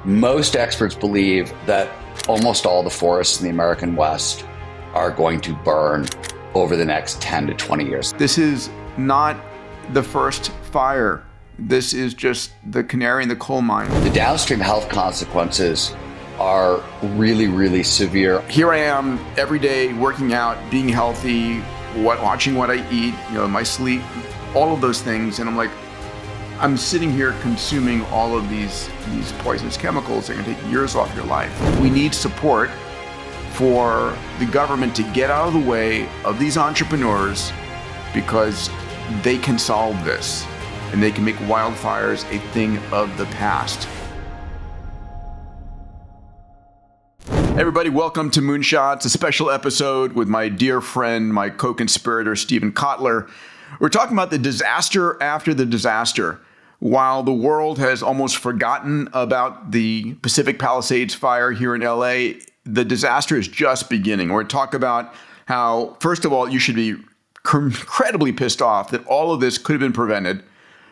Most experts believe that almost all the forests in the American West are going to burn over the next 10 to 20 years. This is not the first fire. This is just the canary in the coal mine. The downstream health consequences are really, really severe. Here I am every day working out, being healthy, watching what I eat, my sleep, all of those things. And I'm sitting here consuming all of these poisonous chemicals that are going to take years off your life. We need support for the government to get out of the way of these entrepreneurs because they can solve this and they can make wildfires a thing of the past. Everybody, welcome to Moonshots, a special episode with my dear friend, my co-conspirator, Stephen Kotler. We're talking about the disaster after the disaster. While the world has almost forgotten about the Pacific Palisades fire here in LA, the disaster is just beginning. We're going to talk about how, first of all, you should be incredibly pissed off that all of this could have been prevented.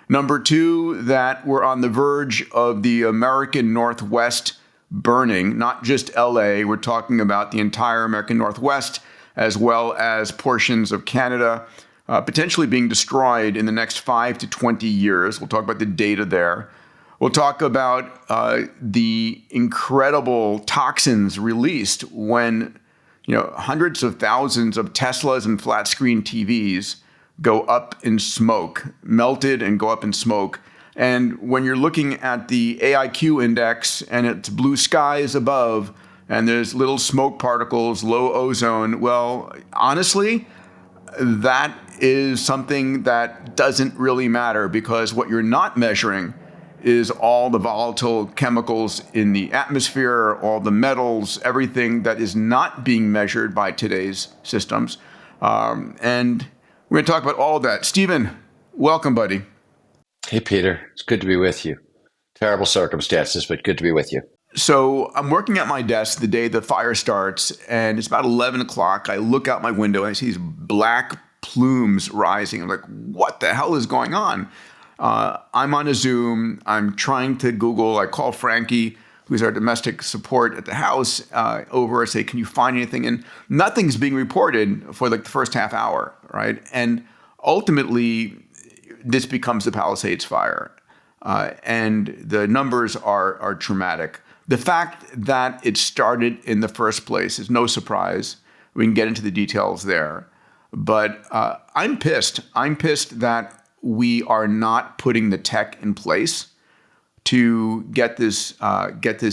Number two, that we're on the verge of the American Northwest burning, not just LA. We're talking about the entire American Northwest, as well as portions of Canada, potentially being destroyed in the next 5 to 20 years. We'll talk about the data there. We'll talk about the incredible toxins released when hundreds of thousands of Teslas and flat screen TVs go up in smoke, melted and go up in smoke. And when you're looking at the AIQ index and it's blue skies above and there's little smoke particles, low ozone, well, honestly, that is something that doesn't really matter because what you're not measuring is all the volatile chemicals in the atmosphere, all the metals, everything that is not being measured by today's systems. And we're going to talk about all of that. Stephen, welcome, buddy. Hey, Peter. It's good to be with you. Terrible circumstances, but good to be with you. So I'm working at my desk the day the fire starts, and it's about 11 o'clock. I look out my window and I see these black plumes rising. I'm like, what the hell is going on? I'm on a Zoom. I'm trying to Google. I call Frankie, who's our domestic support at the house, over. I say, can you find anything? And nothing's being reported for the first half hour, right? And ultimately, this becomes the Palisades fire. And the numbers are traumatic. The fact that it started in the first place is no surprise. We can get into the details there. But I'm pissed. I'm pissed that we are not putting the tech in place to get this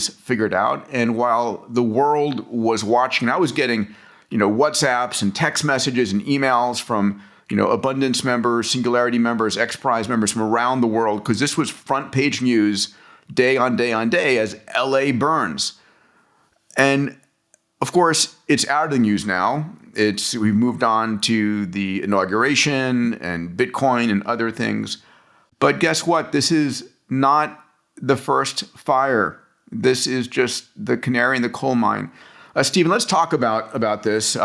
figured out. And while the world was watching, I was getting, WhatsApps and text messages and emails from, Abundance members, Singularity members, XPRIZE members from around the world, because this was front page news day on day on day as LA burns. And of course, it's out of the news now. We've moved on to the inauguration and Bitcoin and other things. But guess what? This is not the first fire. This is just the canary in the coal mine. Stephen, let's talk about this.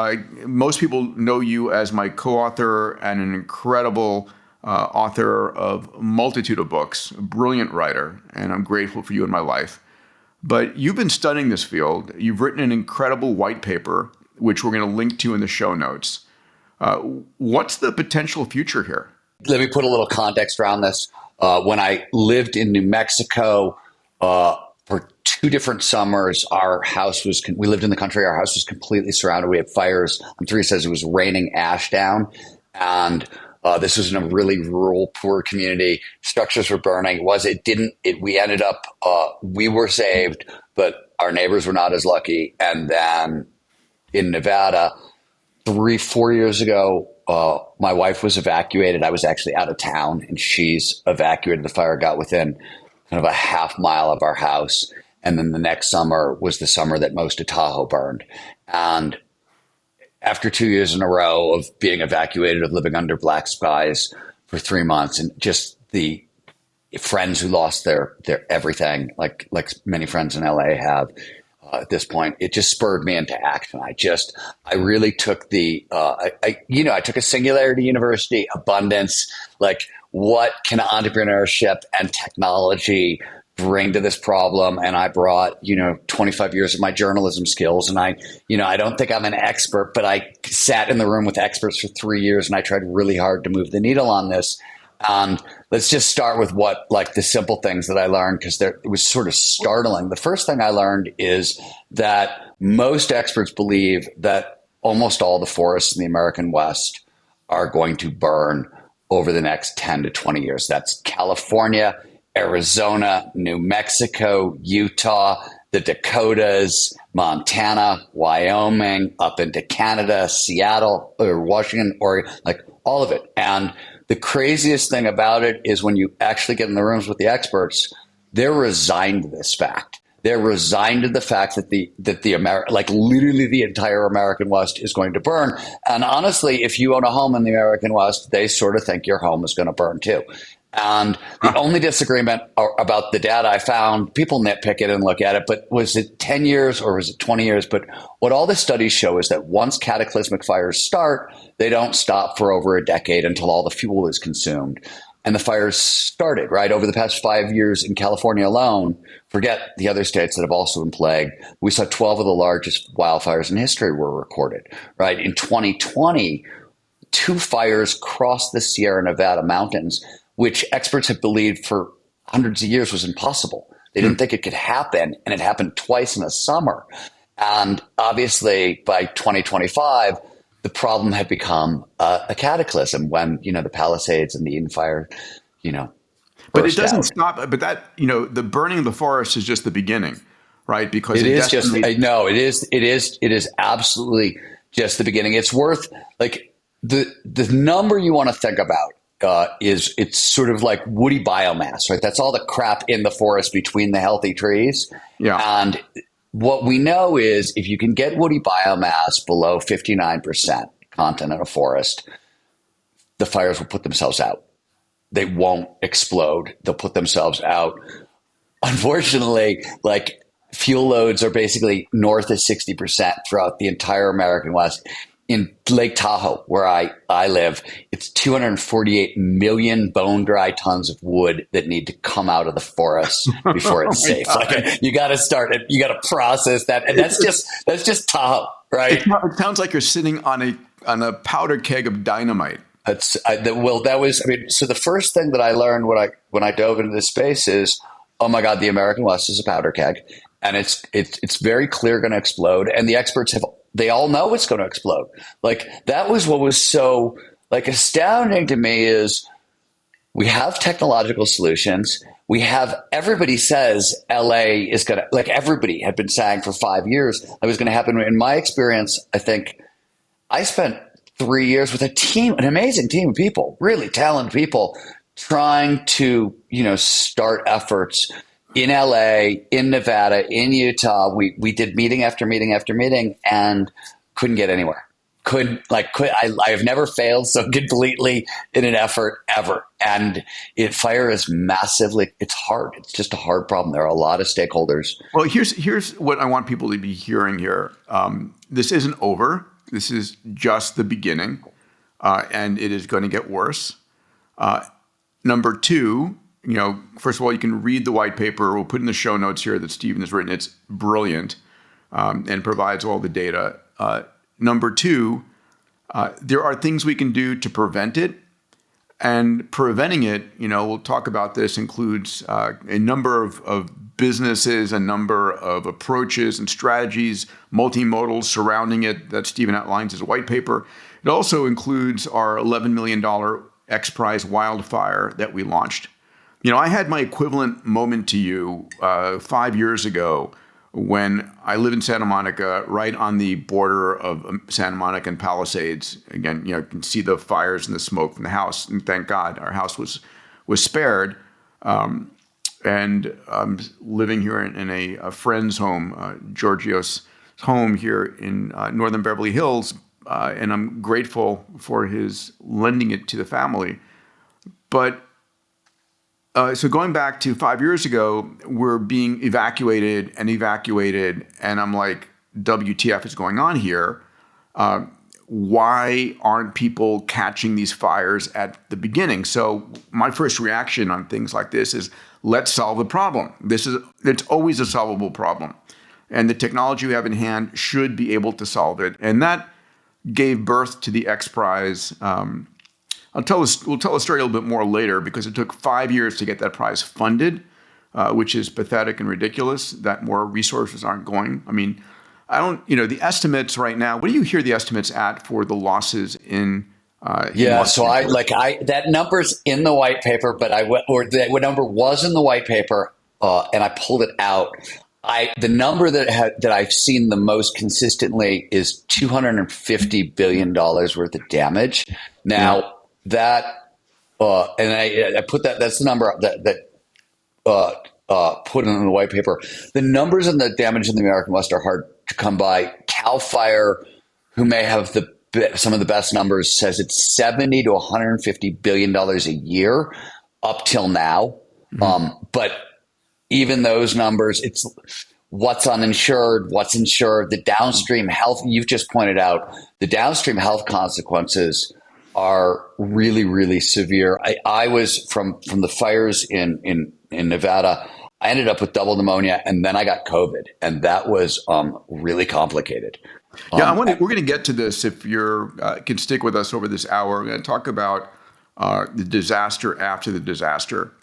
Most people know you as my co-author and an incredible author of a multitude of books, a brilliant writer, and I'm grateful for you in my life. But you've been studying this field. You've written an incredible white paper, which we're going to link to in the show notes. What's the potential future here? Let me put a little context around this. When I lived in New Mexico for 2 different summers, we lived in the country. Our house was completely surrounded. We had fires. Three says it was raining ash down. And this was in a really rural, poor community. Structures were burning. We ended up, we were saved, but our neighbors were not as lucky. And then in Nevada, 3-4 years ago, my wife was evacuated. I was actually out of town and she's evacuated. The fire got within kind of a half mile of our house. And then the next summer was the summer that most of Tahoe burned. And after 2 years in a row of being evacuated, of living under black skies for 3 months, and just the friends who lost their everything, like many friends in LA have at this point, it just spurred me into action. I really took I took a Singularity University, abundance, like what can entrepreneurship and technology bring to this problem. And I brought, 25 years of my journalism skills. And I don't think I'm an expert, but I sat in the room with experts for 3 years and I tried really hard to move the needle on this. And let's just start with the simple things that I learned, because it was sort of startling. The first thing I learned is that most experts believe that almost all the forests in the American West are going to burn over the next 10 to 20 years. That's California, Arizona, New Mexico, Utah, the Dakotas, Montana, Wyoming, up into Canada, Seattle, or Washington, Oregon, like all of it. And the craziest thing about it is when you actually get in the rooms with the experts, they're resigned to this fact. They're resigned to the fact that literally the entire American West is going to burn. And honestly, if you own a home in the American West, they sort of think your home is going to burn too. And the only disagreement about the data I found, people nitpick it and look at it, but was it 10 years or was it 20 years? But what all the studies show is that once cataclysmic fires start, they don't stop for over a decade until all the fuel is consumed. And the fires started, right? Over the past 5 years in California alone, forget the other states that have also been plagued, we saw 12 of the largest wildfires in history were recorded, right? In 2020, 2 fires crossed the Sierra Nevada mountains, which experts have believed for hundreds of years was impossible. They didn't think it could happen, and it happened twice in a summer. And obviously, by 2025, the problem had become a cataclysm when, the Palisades and the Eden Fire, But it doesn't out. stop. But that, the burning of the forest is just the beginning, right? Because It is just no. It is absolutely just the beginning. It's worth the number you want to think about is it's sort of like woody biomass, right? That's all the crap in the forest between the healthy trees. Yeah. And what we know is if you can get woody biomass below 59% content in a forest, the fires will put themselves out. They won't explode. They'll put themselves out. Unfortunately, fuel loads are basically north of 60% throughout the entire American West. In Lake Tahoe, where I live, it's 248 million bone dry tons of wood that need to come out of the forest before it's safe. You got to start it. You got to process that, and that's just Tahoe, right? It sounds like you're sitting on a powder keg of dynamite. So the first thing that I learned when I dove into this space is, oh my God, the American West is a powder keg, and it's very clear going to explode, and the experts they all know it's going to explode. That was what was so astounding to me is we have technological solutions. We have, everybody says LA is going to, everybody had been saying for 5 years it was going to happen. In my experience, I think I spent 3 years with an amazing team of people, really talented people, trying to, start efforts in LA, in Nevada, in Utah. We did meeting after meeting after meeting and couldn't get anywhere. I have never failed so completely in an effort ever. And fire is massively, it's hard. It's just a hard problem. There are a lot of stakeholders. Well, here's what I want people to be hearing here. This isn't over. This is just the beginning, and it is going to get worse. Number 2, first of all, you can read the white paper. We'll put in the show notes here that Stephen has written. It's brilliant and provides all the data. Number 2, there are things we can do to prevent it. And preventing it, we'll talk about this, includes a number of businesses, a number of approaches and strategies, multimodal surrounding it that Stephen outlines as a white paper. It also includes our $11 million X Prize Wildfire that we launched. I had my equivalent moment to you 5 years ago when I live in Santa Monica, right on the border of Santa Monica and Palisades. Again, you can see the fires and the smoke from the house, and thank God our house was spared. And I'm living here in a friend's home, Giorgio's home here in northern Beverly Hills, and I'm grateful for his lending it to the family. But so going back to 5 years ago, we're being evacuated, and I'm like, WTF is going on here? Why aren't people catching these fires at the beginning? So my first reaction on things like this is, let's solve the problem. It's always a solvable problem. And the technology we have in hand should be able to solve it. And that gave birth to the X Prize. We'll tell the story a little bit more later because it took 5 years to get that prize funded, which is pathetic and ridiculous that more resources aren't going. I mean, the estimates right now, what do you hear the estimates at for the losses in so that number's in the white paper, but the number was in the white paper, and I pulled it out. The number that I've seen the most consistently is $250 billion worth of damage. Now that, and I put that's the number that put in the white paper. The numbers and the damage in the American West are hard to come by. Cal Fire, who may have some of the best numbers, says it's $70 to $150 billion a year up till now. But even those numbers, it's what's uninsured, what's insured, the downstream health. You've just pointed out the downstream health consequences are really, really severe. I was from the fires in Nevada. I ended up with double pneumonia, and then I got COVID, and that was really complicated. We're going to get to this if you can stick with us over this hour. We're going to talk about the disaster after the disaster,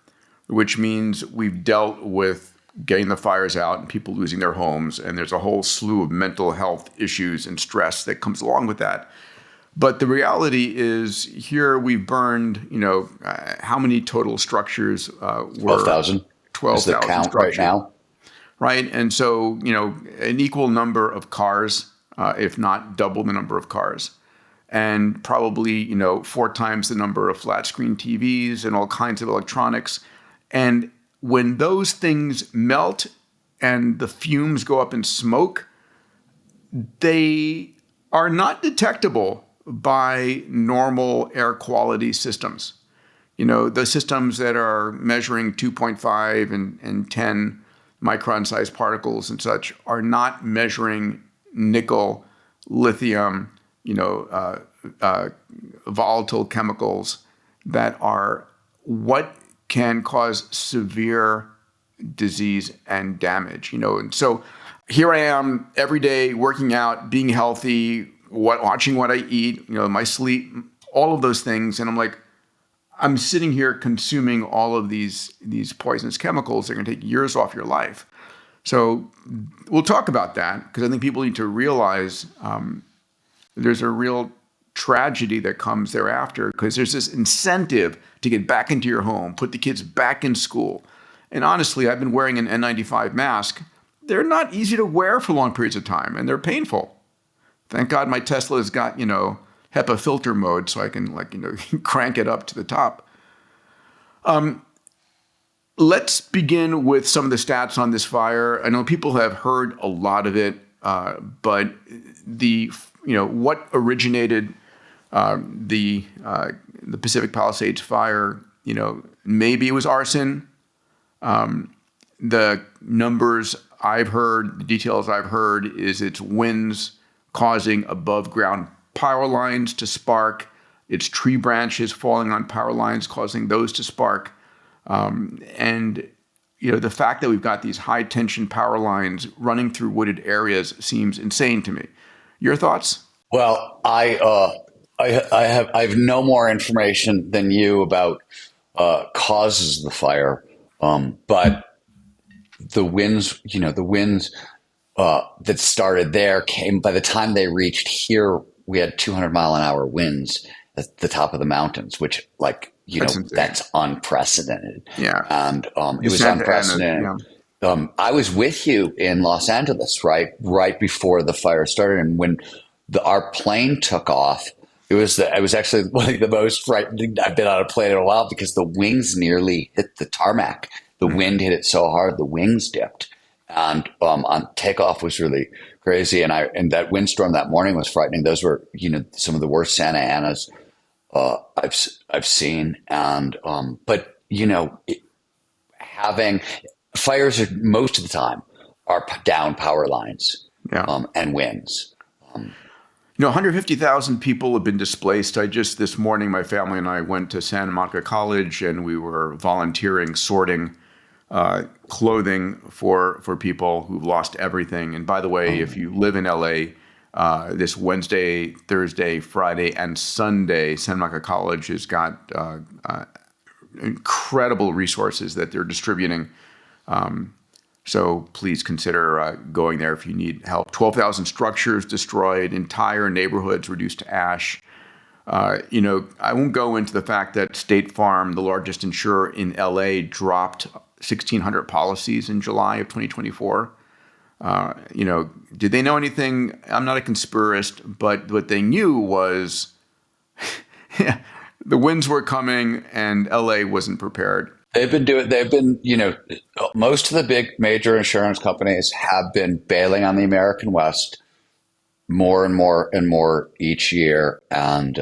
which means we've dealt with getting the fires out and people losing their homes, and there's a whole slew of mental health issues and stress that comes along with that. But the reality is here we've burned, how many total structures were 12,000. 12,000 is the count structures. Right now. Right. And so, an equal number of cars, if not double the number of cars, and probably, 4 times the number of flat screen TVs and all kinds of electronics. And when those things melt and the fumes go up in smoke, they are not detectable by normal air quality systems. The systems that are measuring 2.5 and 10 micron sized particles and such are not measuring nickel, lithium, volatile chemicals that are what can cause severe disease and damage. And so here I am every day working out, being healthy, watching what I eat, my sleep, all of those things. And I'm sitting here consuming all of these poisonous chemicals that are going to take years off your life. So we'll talk about that because I think people need to realize there's a real tragedy that comes thereafter because there's this incentive to get back into your home, put the kids back in school. And honestly, I've been wearing an N95 mask. They're not easy to wear for long periods of time, and they're painful. Thank God my Tesla's got, HEPA filter mode so I can crank it up to the top. Let's begin with some of the stats on this fire. I know people have heard a lot of it, but what originated the Pacific Palisades fire, maybe it was arson. The numbers I've heard, the details I've heard is it's winds causing above ground power lines to spark. It's tree branches falling on power lines causing those to spark. And the fact that we've got these high tension power lines running through wooded areas seems insane to me. Your thoughts? Well, I have no more information than you about causes of the fire, but the winds, that started there came. By the time they reached here, we had 200-mile-an-hour winds at the top of the mountains, which, that's unprecedented. Yeah, and it was unprecedented. I was with you in Los Angeles, right before the fire started, and when our plane took off, it was actually one of the most frightening I've been on a plane in a while because the wings nearly hit the tarmac. The wind hit it so hard, the wings dipped, and on takeoff was really crazy. And that windstorm that morning was frightening. Those were some of the worst Santa Anas I've seen, and but having fires are most of the time are down power lines, and winds. 150,000 people have been displaced. This morning, my family and I went to Santa Monica College and we were volunteering, sorting clothing for people who've lost everything. And by the way, if you live in LA, this Wednesday, Thursday, Friday, and Sunday, Santa Monica College has got incredible resources that they're distributing. So please consider going there if you need help. 12,000 structures destroyed, entire neighborhoods reduced to ash. I won't go into the fact that State Farm, the largest insurer in LA, dropped 1,600 policies in July of 2024. Did they know anything? I'm not a conspiracist, but what they knew was the winds were coming and LA wasn't prepared. Most of the big major insurance companies have been bailing on the American West more and more and more each year. And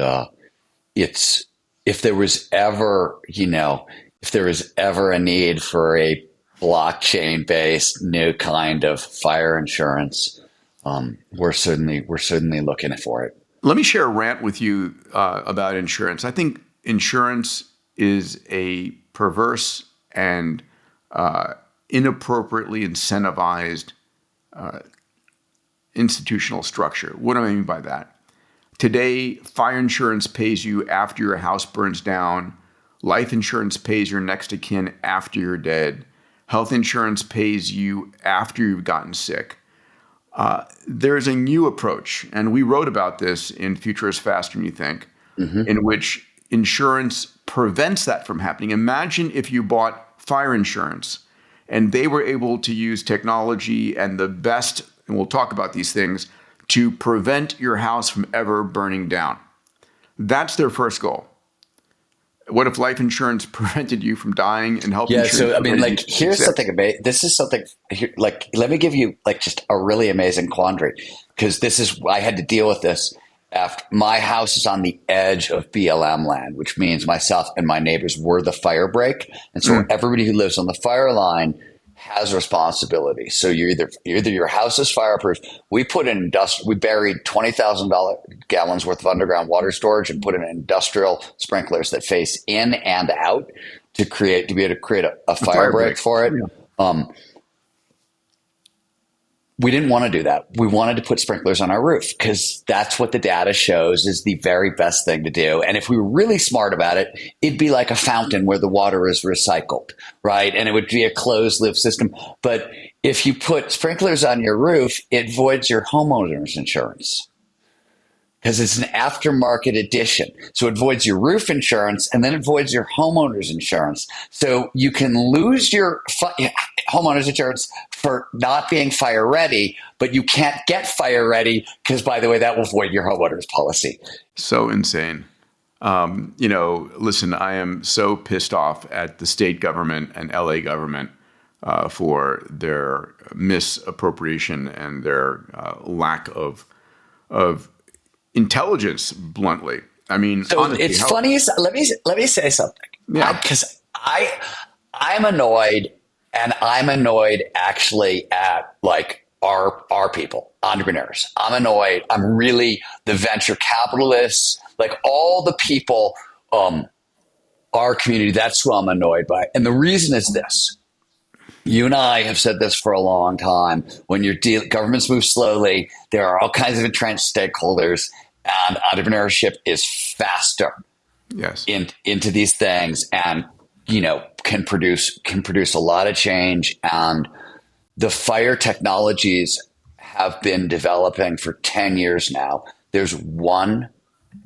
if there was ever a need for a blockchain-based new kind of fire insurance, we're certainly looking for it. Let me share a rant with you about insurance. I think insurance is a perverse and inappropriately incentivized institutional structure. What do I mean by that? Today, fire insurance pays you after your house burns down. Life insurance pays your next of kin after you're dead. Health insurance pays you after you've gotten sick. There's a new approach, and we wrote about this in Future is Faster Than You Think, in which insurance prevents that from happening. Imagine if you bought fire insurance and they were able to use technology and the best, and we'll talk about these things, to prevent your house from ever burning down. That's their first goal. What if life insurance prevented you from dying and health insurance? Yeah, so here's something amazing. This is something let me give you just a really amazing quandary, because I had to deal with this after my house is on the edge of BLM land, which means myself and my neighbors were the fire break. And so everybody who lives on the fire line has responsibility. So you're either your house is fireproof. We buried 20,000 gallons worth of underground water storage and put in industrial sprinklers that face in and out to be able to create a fire break for it. Yeah. We didn't want to do that. We wanted to put sprinklers on our roof because that's what the data shows is the very best thing to do. And if we were really smart about it, it'd be like a fountain where the water is recycled, right? And it would be a closed loop system. But if you put sprinklers on your roof, it voids your homeowner's insurance because it's an aftermarket addition. So it voids your roof insurance and then it voids your homeowner's insurance. So you can lose your homeowner's insurance for not being fire ready, but you can't get fire ready because, by the way, that will void your homeowner's policy. So insane. Listen, I am so pissed off at the state government and LA government for their misappropriation and their lack of intelligence, bluntly. I mean, so honestly, it's funny. Let me say something. Yeah, because I'm annoyed, and I'm annoyed actually at our people, entrepreneurs. I'm annoyed. I'm really the venture capitalists, all the people, our community. That's who I'm annoyed by, and the reason is this. You and I have said this for a long time. When governments move slowly, there are all kinds of entrenched stakeholders, and entrepreneurship is faster. Yes, into these things, and can produce a lot of change. And the fire technologies have been developing for 10 years now. There's one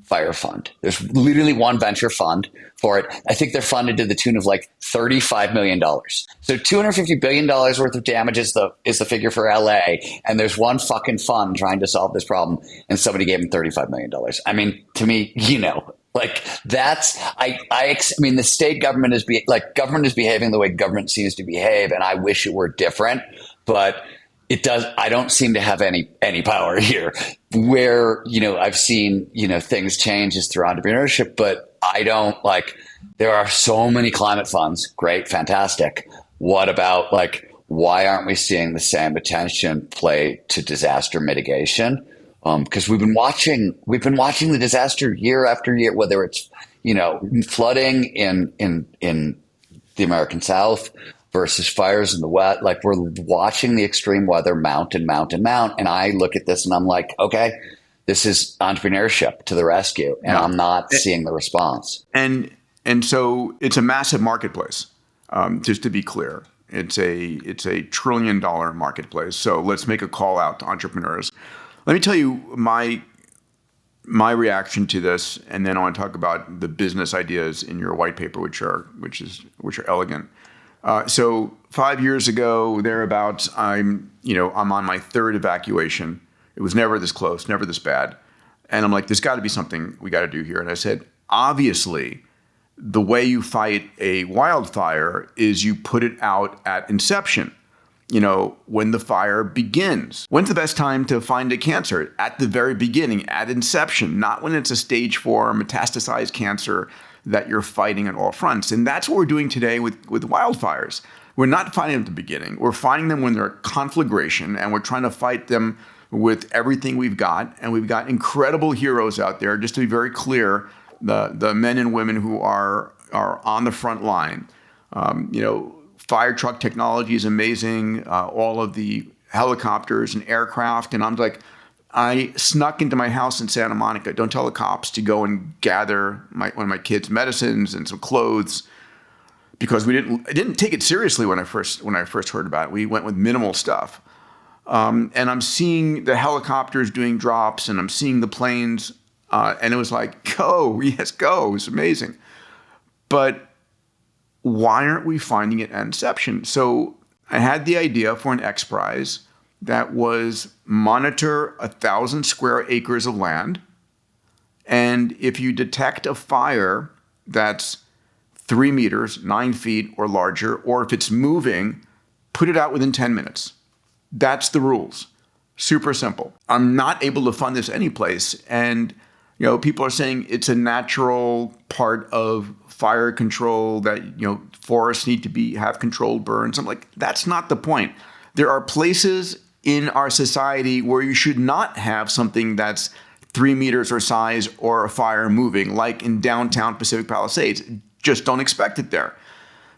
fire fund. There's literally one venture fund for it. I think they're funded to the tune of $35 million. So $250 billion worth of damage is the figure for LA. And there's one fucking fund trying to solve this problem. And somebody gave them $35 million. I mean, to me, that's, the state government government is behaving the way government seems to behave. And I wish it were different, but it does. I don't seem to have any power here. Where, I've seen, things change is through entrepreneurship, but I don't there are so many climate funds. Great. Fantastic. What about why aren't we seeing the same attention play to disaster mitigation? Because we've been watching the disaster year after year, whether it's, flooding in the American South versus fires in the wet. Like we're watching the extreme weather mount and mount and mount. And I look at this and I'm like, okay, this is entrepreneurship to the rescue. And Yeah. I'm not seeing the response. And so it's a massive marketplace. Just to be clear, it's a $1 trillion marketplace. So let's make a call out to entrepreneurs. Let me tell you my reaction to this, and then I want to talk about the business ideas in your white paper, which are elegant. So 5 years ago, thereabouts, I'm on my third evacuation. It was never this close, never this bad, and I'm like, there's got to be something we got to do here. And I said, obviously, the way you fight a wildfire is you put it out at inception. When the fire begins. When's the best time to find a cancer? At the very beginning, at inception, not when it's a stage 4 metastasized cancer that you're fighting on all fronts. And that's what we're doing today with wildfires. We're not fighting them at the beginning. We're fighting them when they're a conflagration, and we're trying to fight them with everything we've got. And we've got incredible heroes out there. Just to be very clear, the men and women who are on the front line. Fire truck technology is amazing. All of the helicopters and aircraft. And I'm like, I snuck into my house in Santa Monica. Don't tell the cops to go and gather one of my kids' medicines and some clothes, because I didn't take it seriously when I first heard about it. We went with minimal stuff. And I'm seeing the helicopters doing drops, and I'm seeing the planes, and it was like, go, yes, go. It was amazing. But why aren't we finding it at inception? So I had the idea for an X Prize that was monitor 1,000 square acres of land. And if you detect a fire that's 3 meters, 9 feet or larger, or if it's moving, put it out within 10 minutes. That's the rules. Super simple. I'm not able to fund this anyplace. And people are saying it's a natural part of fire control that, forests need to have controlled burns. I'm like, that's not the point. There are places in our society where you should not have something that's 3 meters or size or a fire moving, like in downtown Pacific Palisades. Just don't expect it there.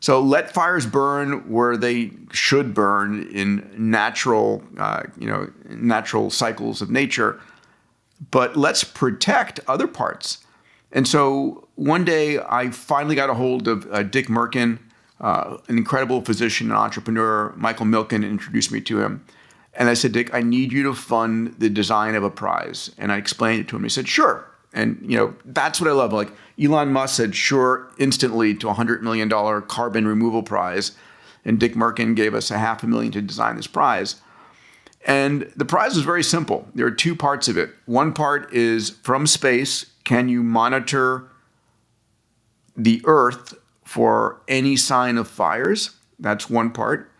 So let fires burn where they should burn in natural cycles of nature. But let's protect other parts. And so one day I finally got a hold of Dick Merkin, an incredible physician and entrepreneur. Michael Milken introduced me to him. And I said, Dick, I need you to fund the design of a prize. And I explained it to him. He said, sure. And that's what I love. Like Elon Musk said, sure, instantly to $100 million carbon removal prize. And Dick Merkin gave us $500,000 to design this prize. And the prize was very simple. There are two parts of it. One part is from space, can you monitor the Earth for any sign of fires? That's one part,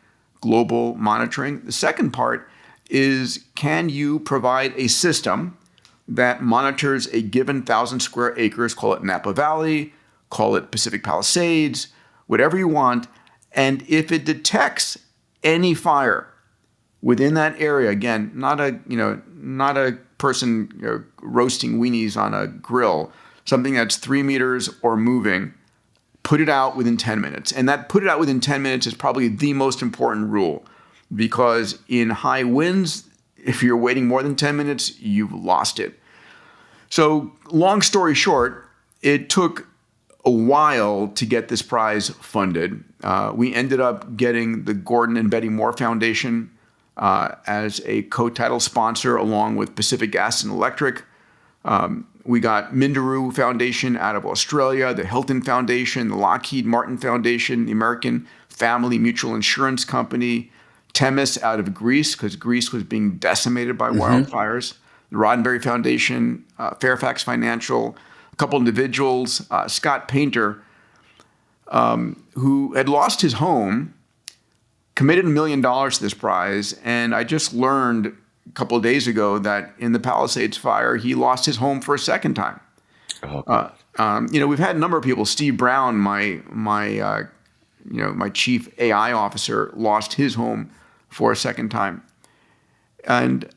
global monitoring. The second part is, can you provide a system that monitors a given 1,000 square acres, call it Napa Valley, call it Pacific Palisades, whatever you want, and if it detects any fire within that area, again, not a person roasting weenies on a grill, something that's 3 meters or moving, put it out within 10 minutes. And that put it out within 10 minutes is probably the most important rule, because in high winds, if you're waiting more than 10 minutes, you've lost it. So long story short, it took a while to get this prize funded. We ended up getting the Gordon and Betty Moore Foundation as a co-title sponsor, along with Pacific Gas and Electric. We got Minderoo Foundation out of Australia, the Hilton Foundation, the Lockheed Martin Foundation, the American Family Mutual Insurance Company, Temis out of Greece, because Greece was being decimated by wildfires, the Roddenberry Foundation, Fairfax Financial, a couple individuals, Scott Painter, who had lost his home, committed $1 million to this prize. And I just learned a couple of days ago that in the Palisades fire, he lost his home for a second time. Oh, we've had a number of people. Steve Brown, my chief AI officer, lost his home for a second time. And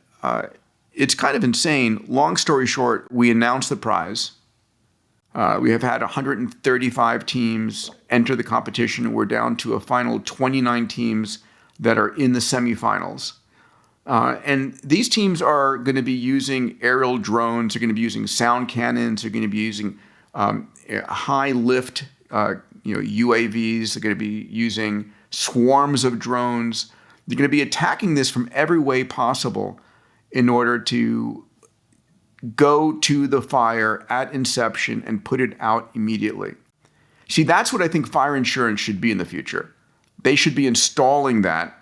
it's kind of insane. Long story short, we announced the prize. We have had 135 teams enter the competition. We're down to a final 29 teams that are in the semifinals. And these teams are going to be using aerial drones, they're going to be using sound cannons, they're going to be using high lift UAVs, they're going to be using swarms of drones. They're going to be attacking this from every way possible in order to go to the fire at inception and put it out immediately. See, that's what I think fire insurance should be in the future. They should be installing that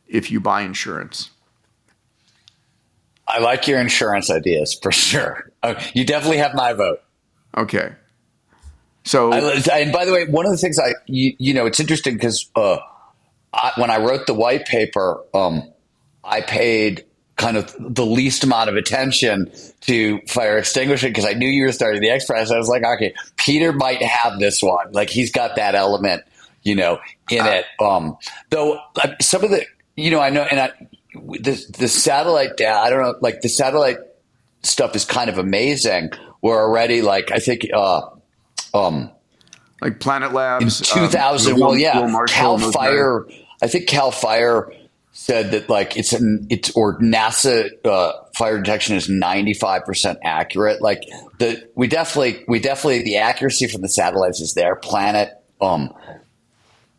if you buy insurance. I like your insurance ideas for sure. You definitely have my vote. Okay. So, and by the way, one of the things it's interesting because when I wrote the white paper, I paid kind of the least amount of attention to fire extinguishing because I knew you were starting the Express. I was like, okay, Peter might have this one. Like he's got that element, in it. Though some of the, I know, and the satellite data, I don't know, like the satellite stuff is kind of amazing. We're already like, I think, like Planet Labs in 2000. Cal Fire. I think Cal Fire said that like or NASA fire detection is 95% accurate. Like we definitely the accuracy from the satellites is there. Planet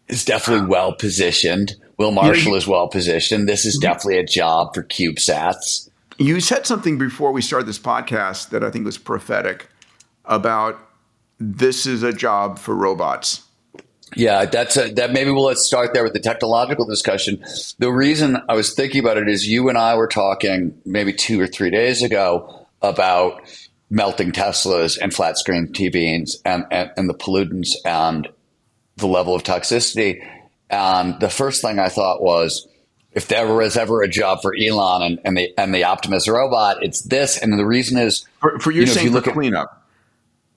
is definitely well positioned. Will Marshall is well positioned. This is definitely a job for CubeSats. You said something before we started this podcast that I think was prophetic about this is a job for robots. Yeah, that maybe let's start there with the technological discussion. The reason I was thinking about it is you and I were talking maybe 2 or 3 days ago about melting Teslas and flat screen TVs and the pollutants and the level of toxicity. And the first thing I thought was, if there was ever a job for Elon and the Optimus robot, it's this. And the reason is for you saying for cleanup.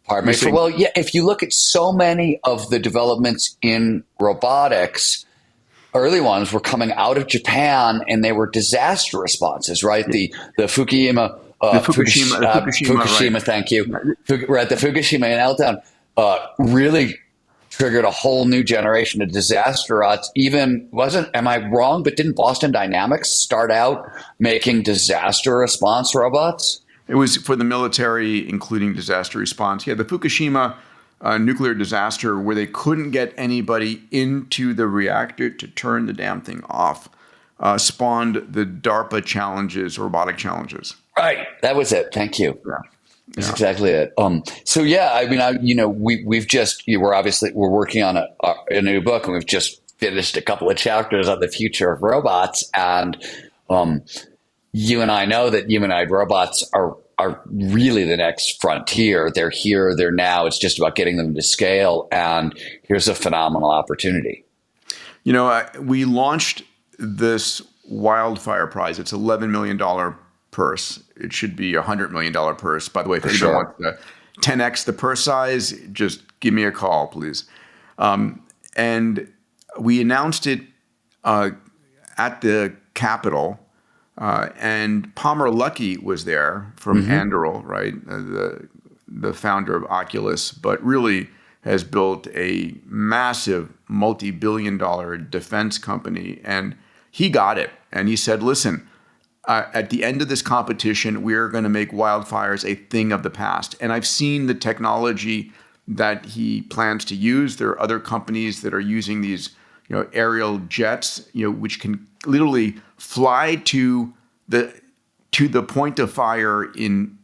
Pardon me. Well, yeah, if you look at so many of the developments in robotics, early ones were coming out of Japan and they were disaster responses, right? The Fukushima, Fukushima, right. Thank you. Right, the Fukushima meltdown really triggered a whole new generation of disaster robots. Am I wrong, but didn't Boston Dynamics start out making disaster response robots? It was for the military, including disaster response. Yeah, the Fukushima nuclear disaster where they couldn't get anybody into the reactor to turn the damn thing off spawned the DARPA challenges, robotic challenges. Right. That was it. Thank you. Yeah. That's exactly it. So yeah, I mean, we're working on a new book and we've just finished a couple of chapters on the future of robots. And you and I know that humanoid robots are really the next frontier. They're here, they're now. It's just about getting them to scale. And here's a phenomenal opportunity. We launched this Wildfire Prize. It's $11 million purse. It should be $100 million purse. By the way, if anyone wants to 10x the purse size, just give me a call, please. And we announced it at the Capitol. And Palmer Luckey was there from Anduril, right? The founder of Oculus, but really has built a massive multi-billion-dollar defense company. And he got it. And he said, listen, at the end of this competition, we're going to make wildfires a thing of the past. And I've seen the technology that he plans to use. There are other companies that are using these aerial jets, which can literally fly to the point of fire in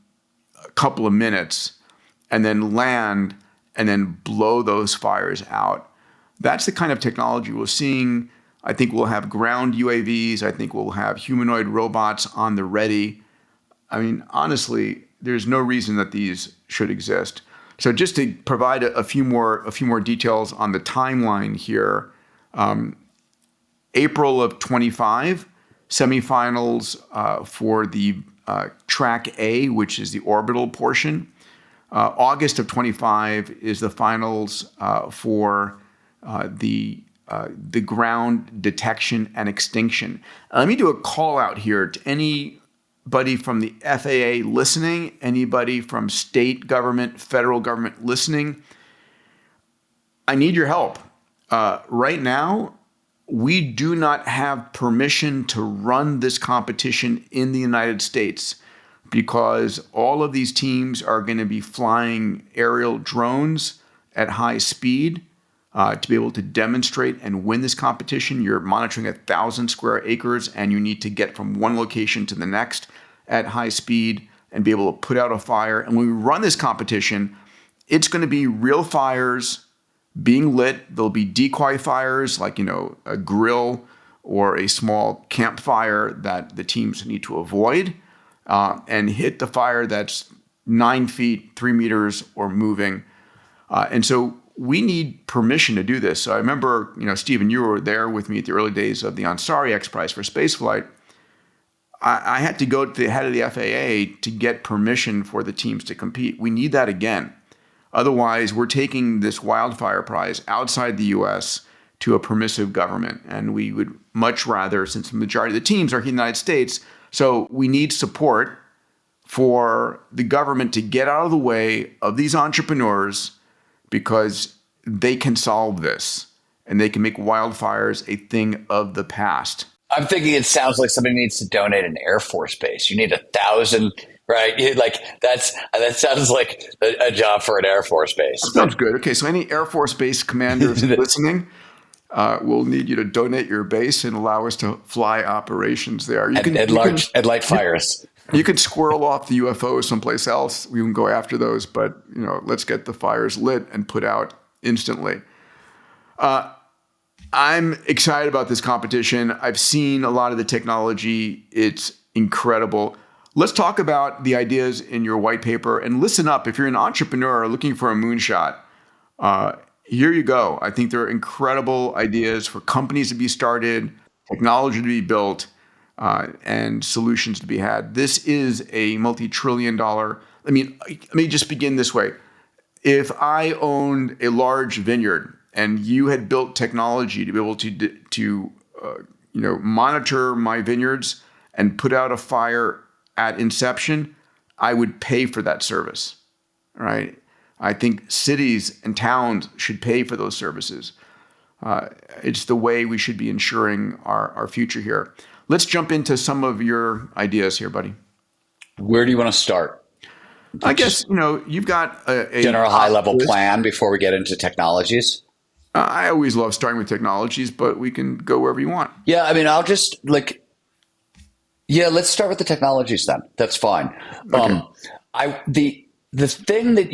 a couple of minutes and then land and then blow those fires out. That's the kind of technology we're seeing. I think we'll have ground UAVs. I think we'll have humanoid robots on the ready. I mean, honestly, there's no reason that these should exist. So just to provide a few more details on the timeline here, April of 25, semifinals for the track A, which is the orbital portion. August of 25 is the finals for the ground detection and extinction. Let me do a call out here to any anybody from the FAA listening, anybody from state government, federal government listening, I need your help. Right now, we do not have permission to run this competition in the United States because all of these teams are going to be flying aerial drones at high speed to be able to demonstrate and win this competition. You're monitoring 1,000 square acres, and you need to get from one location to the next at high speed and be able to put out a fire. And when we run this competition, it's going to be real fires being lit. There'll be decoy fires like, a grill or a small campfire that the teams need to avoid and hit the fire that's 9 feet, 3 meters or moving. And so we need permission to do this. So I remember, Stephen, you were there with me at the early days of the Ansari X Prize for spaceflight. I had to go to the head of the FAA to get permission for the teams to compete. We need that again. Otherwise, we're taking this wildfire prize outside the U.S. to a permissive government. And we would much rather, since the majority of the teams are here in the United States, so we need support for the government to get out of the way of these entrepreneurs because they can solve this and they can make wildfires a thing of the past. I'm thinking it sounds like somebody needs to donate an Air Force base. You need 1,000, right? That sounds like a job for an Air Force base. Sounds good. Okay, so any Air Force base commanders listening, we'll need you to donate your base and allow us to fly operations there. And light fires. You could squirrel off the UFOs someplace else. We can go after those, but let's get the fires lit and put out instantly. I'm excited about this competition. I've seen a lot of the technology. It's incredible. Let's talk about the ideas in your white paper and listen up. If you're an entrepreneur looking for a moonshot, here you go. I think there are incredible ideas for companies to be started, technology to be built, and solutions to be had. This is a multi-trillion-dollar. Let me just begin this way. If I owned a large vineyard and you had built technology to be able to monitor my vineyards and put out a fire at inception, I would pay for that service, right? I think cities and towns should pay for those services. It's the way we should be ensuring our future here. Let's jump into some of your ideas here, buddy. Where do you want to start? I guess, you've got a general high-level plan before we get into technologies. I always love starting with technologies, but we can go wherever you want. Yeah, I'll just let's start with the technologies then. That's fine. Okay. The thing that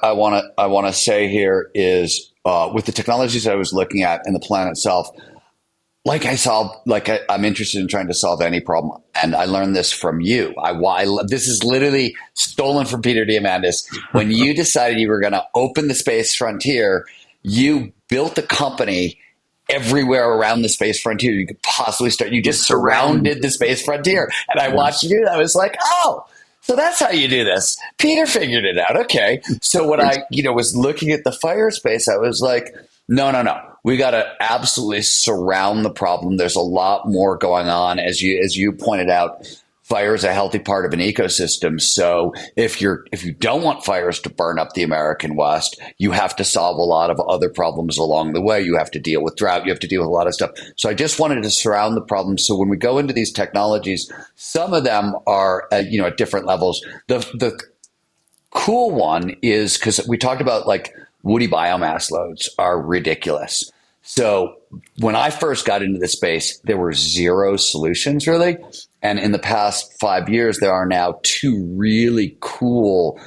I want to say here is with the technologies I was looking at and the plan itself. I'm interested in trying to solve any problem, and I learned this from you. This is literally stolen from Peter Diamandis. When you decided you were going to open the space frontier, you built a company everywhere around the space frontier you could possibly start. You just surrounded the space frontier, and I watched you do that. I was like, oh. So that's how you do this. Peter figured it out. Okay. So when I, was looking at the fire space, I was like, no. We got to absolutely surround the problem. There's a lot more going on. As you pointed out, fire is a healthy part of an ecosystem. So if you don't want fires to burn up the American West, you have to solve a lot of other problems along the way. You have to deal with drought. You have to deal with a lot of stuff. So I just wanted to surround the problem. So when we go into these technologies, some of them are at different levels. The cool one is because we talked about woody biomass loads are ridiculous. So when I first got into the space, there were zero solutions really. And in the past 5 years, there are now 2 really cool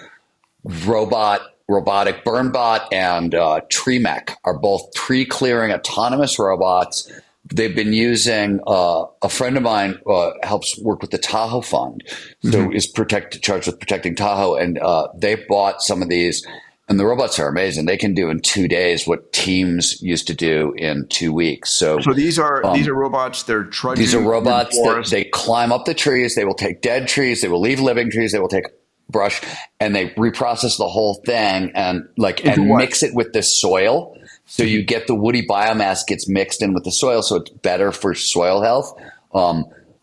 robotic BurnBot and TreeMech are both tree clearing autonomous robots. They've been using a friend of mine helps work with the Tahoe Fund, so is charged with protecting Tahoe, and they bought some of these. And the robots are amazing. They can do in 2 days what teams used to do in 2 weeks. So these are robots. They're trudging. These are robots that they climb up the trees. They will take dead trees. They will leave living trees. They will take brush, and they reprocess the whole thing and mix it with the soil. So you get the woody biomass gets mixed in with the soil, so it's better for soil health.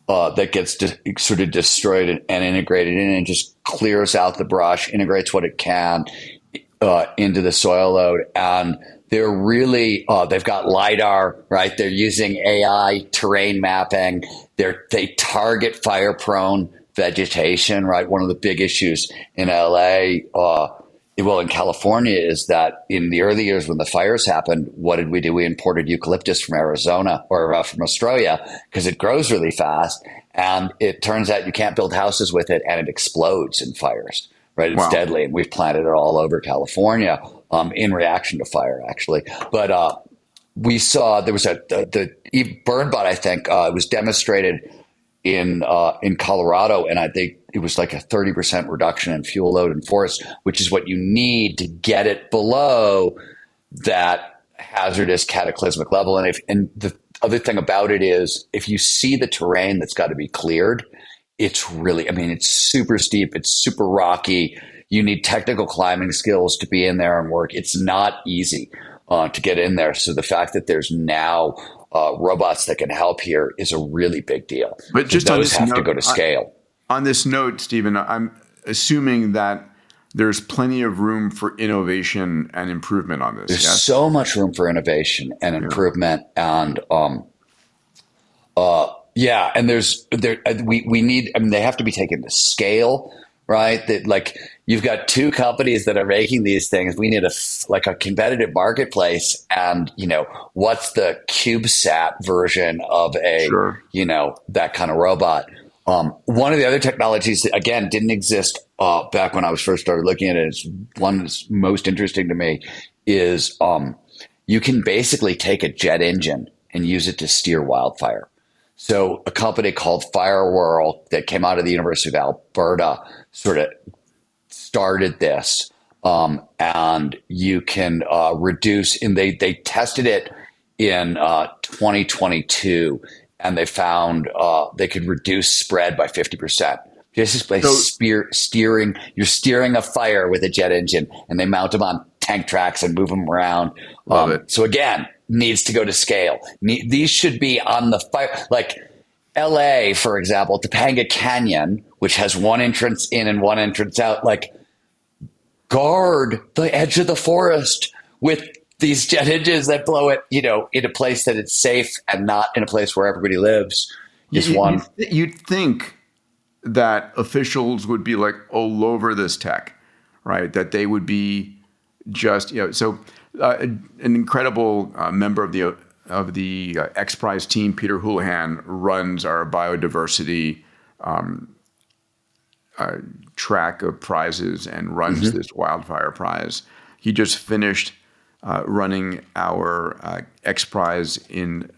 that gets sort of destroyed and integrated in and just clears out the brush, integrates what it can into the soil load. And they're really, they've got LiDAR, right? They're using AI terrain mapping. They target fire prone vegetation, right? One of the big issues in LA, well, in California, is that in the early years when the fires happened, what did we do? We imported eucalyptus from Arizona or from Australia because it grows really fast. And it turns out you can't build houses with it and it explodes in fires, right? It's Wow. deadly. And we've planted it all over California in reaction to fire, actually. But we saw there was the burn bot, I think, it was demonstrated in Colorado, and I think it was like a 30% reduction in fuel load in forests, which is what you need to get it below that hazardous cataclysmic level. And the other thing about it is, if you see the terrain that's got to be cleared, it's really, I mean, it's super steep, it's super rocky. You need technical climbing skills to be in there and work. It's not easy to get in there. So the fact that there's now robots that can help here is a really big deal. But just those have to go to scale. On this note, Stephen, I'm assuming that there's plenty of room for innovation and improvement on this. There's yes? so much room for innovation and improvement, and and we need. I mean, they have to be taken to scale, right? That, like, you've got two companies that are making these things. We need a competitive marketplace, and what's the CubeSat version of a that kind of robot. One of the other technologies that, again, didn't exist back when I was first started looking at it, is one that's most interesting to me, is you can basically take a jet engine and use it to steer wildfire. So a company called Firewhirl that came out of the University of Alberta sort of started this, and you can reduce, and they tested it in 2022, and they found they could reduce spread by 50%. Just by steering, you're steering a fire with a jet engine, and they mount them on tank tracks and move them around. Love it. So again, needs to go to scale. These should be on the fire, like LA, for example, Topanga Canyon, which has one entrance in and one entrance out. Like, guard the edge of the forest with these jet engines that blow it, in a place that it's safe and not in a place where everybody lives. You'd think that officials would be like all over this tech, right? That they would be just, so an incredible member of the X Prize team, Peter Houlihan, runs our biodiversity track of prizes and runs this Wildfire Prize. He just finished running our X Prize in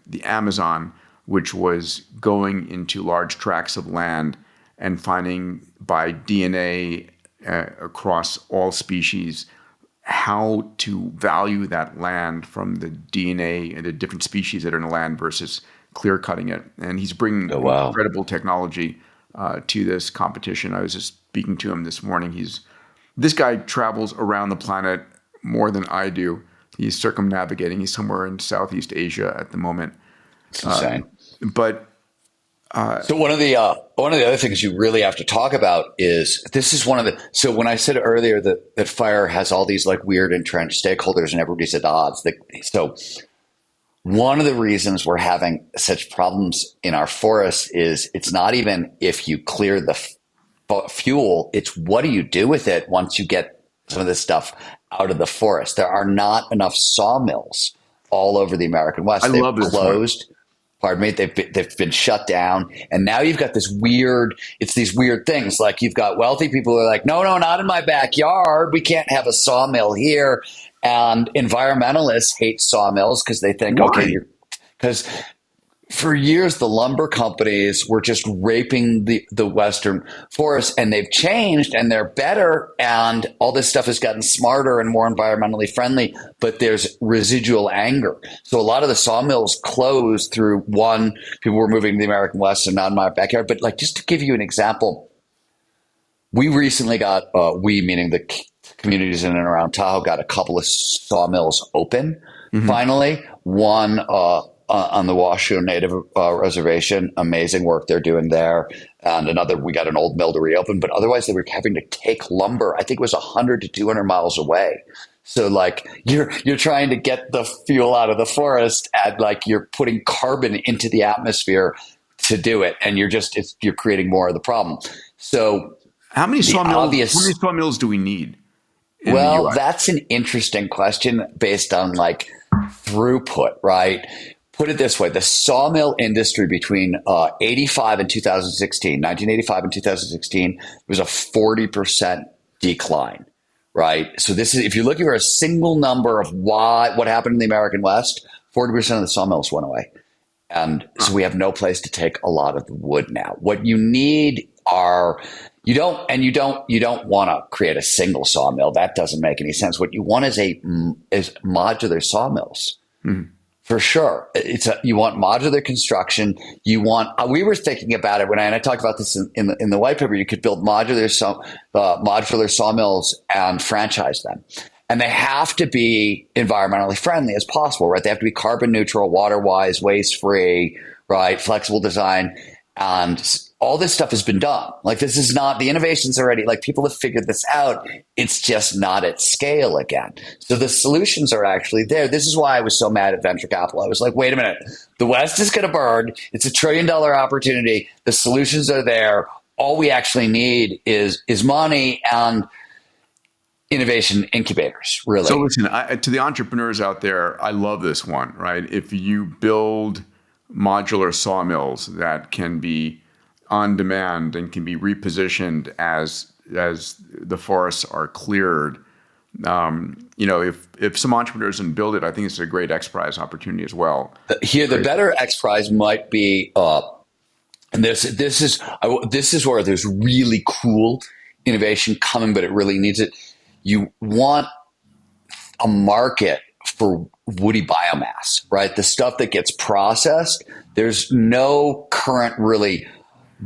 the Amazon, which was going into large tracts of land and finding by DNA across all species how to value that land from the DNA and the different species that are in the land versus clear cutting it. And he's bringing incredible technology to this competition. I was just speaking to him this morning. This guy travels around the planet more than I do. He's circumnavigating. He's somewhere in Southeast Asia at the moment. It's insane. So one of the other things you really have to talk about is, this is one of the, so when I said earlier that fire has all these like weird entrenched stakeholders and everybody's at odds. So one of the reasons we're having such problems in our forests is it's not even if you clear the fuel, it's what do you do with it once you get some of this stuff out of the forest. There are not enough sawmills all over the American West. They've closed. Pardon me, they've been shut down, and now you've got these weird things. Like, you've got wealthy people who are like, no, not in my backyard. We can't have a sawmill here. And environmentalists hate sawmills because they think, because for years the lumber companies were just raping the Western forests, and they've changed and they're better, and all this stuff has gotten smarter and more environmentally friendly, but there's residual anger. So a lot of the sawmills closed through people were moving to the American West and not in my backyard. But like, just to give you an example, we recently got, meaning the communities in and around Tahoe, got a couple of sawmills open. Finally, one on the Washoe Native Reservation. Amazing work they're doing there. And we got an old mill to reopen, but otherwise they were having to take lumber. I think it was 100 to 200 miles away. So like you're trying to get the fuel out of the forest, and like you're putting carbon into the atmosphere to do it, and you're creating more of the problem. So how many sawmills do we need in the well, US? that's an interesting question based on like throughput, right? Put it this way, the sawmill industry between 85 and 2016, 1985 and 2016, was a 40% decline, right? So this is, if you're looking for a single number of what happened in the American West, 40% of the sawmills went away. And so we have no place to take a lot of the wood now. What you need are you don't want to create a single sawmill. That doesn't make any sense. What you want is modular sawmills. Mm-hmm. For sure. You want modular construction. We were thinking about it and I talked about this in the white paper. You could build modular sawmills and franchise them. And they have to be environmentally friendly as possible, right? They have to be carbon neutral, water wise, waste free, right? Flexible design. And all this stuff has been done. Like this is not, the innovations already, like people have figured this out. It's just not at scale again. So the solutions are actually there. This is why I was so mad at venture capital. I was like, wait a minute, the West is going to burn. It's $1 trillion opportunity. The solutions are there. All we actually need is money and innovation incubators, really. So listen, to the entrepreneurs out there, I love this one, right? If you build modular sawmills that can be on demand and can be repositioned as the forests are cleared, if some entrepreneurs can build it, I think it's a great X Prize opportunity as well. Here, the better X Prize might be, and this is where there's really cool innovation coming, but it really needs it. You want a market for woody biomass, right? The stuff that gets processed, there's no current really